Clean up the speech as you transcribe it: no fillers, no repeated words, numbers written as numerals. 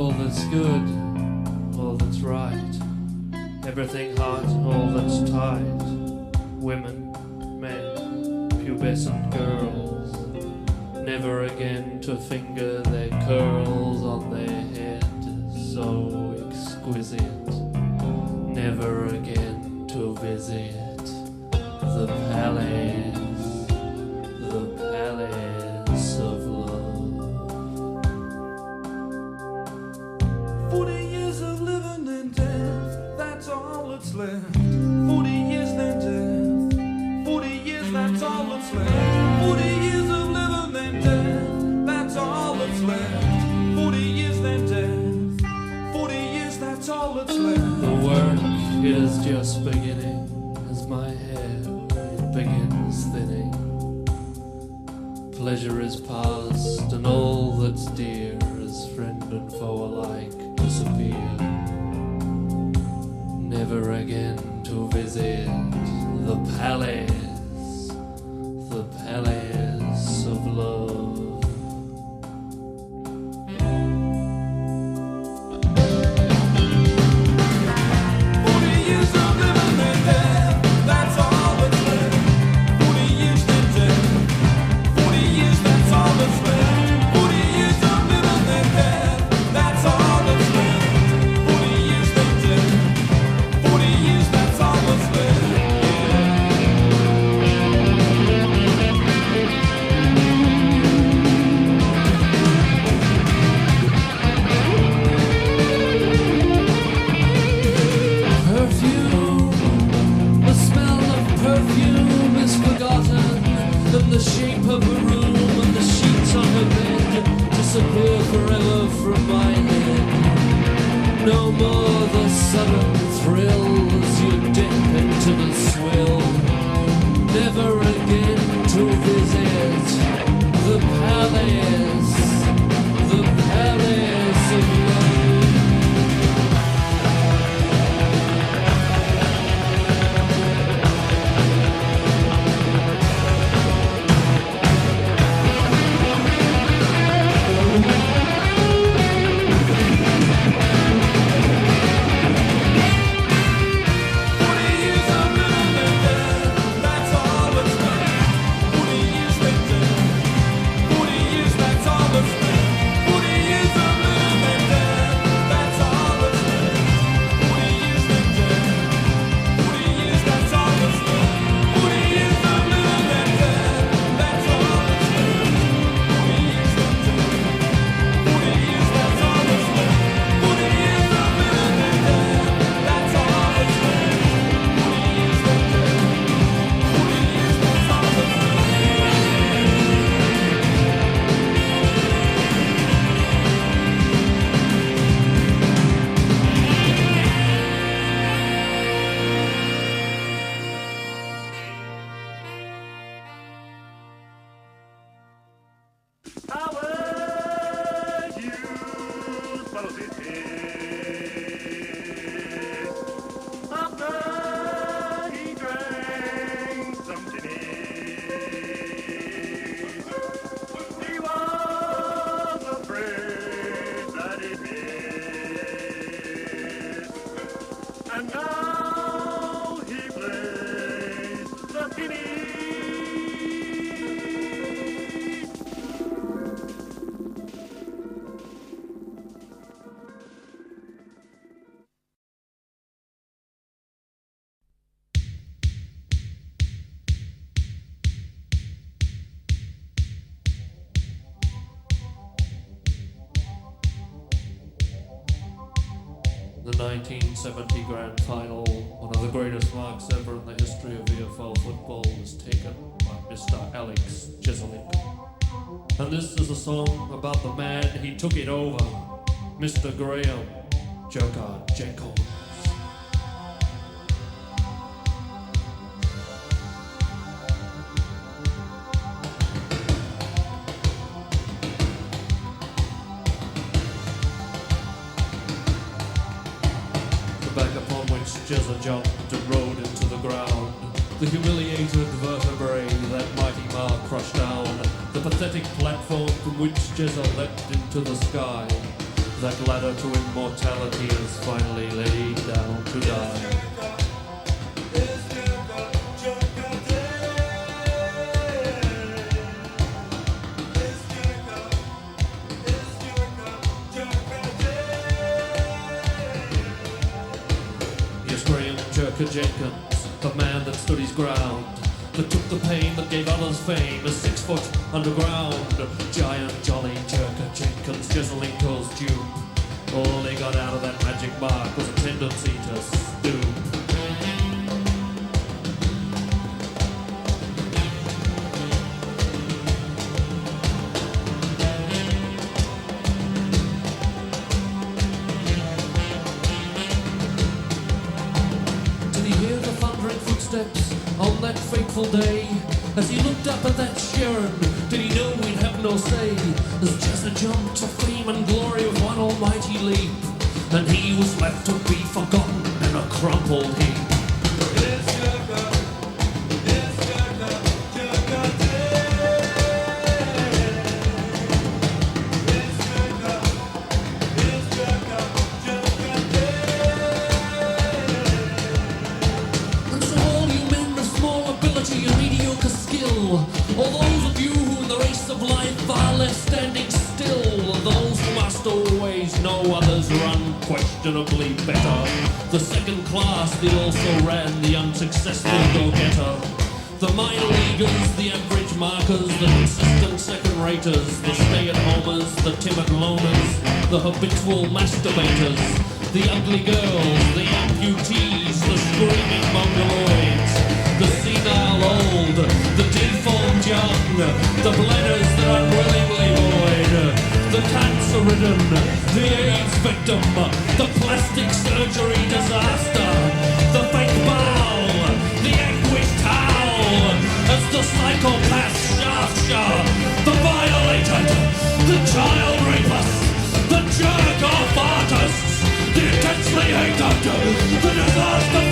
all that's good, all that's right, everything hot, all that's tight, women, men, pubescent girls, never again to finger their curls on their head, so exquisite, never again to visit the palace of love. 40 years of living and death, that's all that's left. 40 years then death, 40 years, that's all that's left. 40 years of living and death, that's all that's left. 40 years then death, 40 years, that's all that's left. The work is just beginning as my hair begins thinning. Pleasure is past and all that's dear as friend and foe alike disappear. Never again to visit the palace of love. The shape of her room and the sheets on her bed disappear forever from my head. No more the sudden thrill as you dip into the swill. Never again to visit the palace of love. The 1970 Grand Final, one of the greatest marks ever in the history of VFL football, was taken by Mr. Alex Jezza. And this is a song about the man he took it over, Mr. Graham Joker Jenkins. Back upon which Jezza jumped and rode into the ground. The humiliated vertebrae that mighty mark crushed down. The pathetic platform from which Jezza leapt into the sky. That ladder to immortality is finally laid down to die. Yes, Graham Jerker Jenkins, the man that stood his ground, that took the pain that gave others fame, is 6 foot underground. Giant jolly Jerker Jenkins, Jezzalinko's dupe. All he got out of that magic mark was a tendency to stoop. Did he hear the thundering footsteps on that fateful day? As he looked up at that Sharon, did he know he'd have no say? As Jezza jumped to fame and glory with one almighty leap, and he was left to be forgotten in a crumpled heap. And so all you men of small ability and mediocre skill, all those of you who in the race of life are left standing still, those who must always know others are unquestionably better. The second class that also ran the unsuccessful go-getter. The minor leaguers, the average markers, the consistent second-raters, the stay-at-homers, the timid loners, the habitual masturbators, the ugly girls, the amputees, the screaming mongoloids, the senile old, the deformed young, the bladders that unwillingly void, the cancer-ridden, the AIDS victim, the plastic surgery disaster, the fake bow, the anguished howl, as the psychopath shaft the violated, the child rapist, the jerk-off artists, the intensely hated, the disaster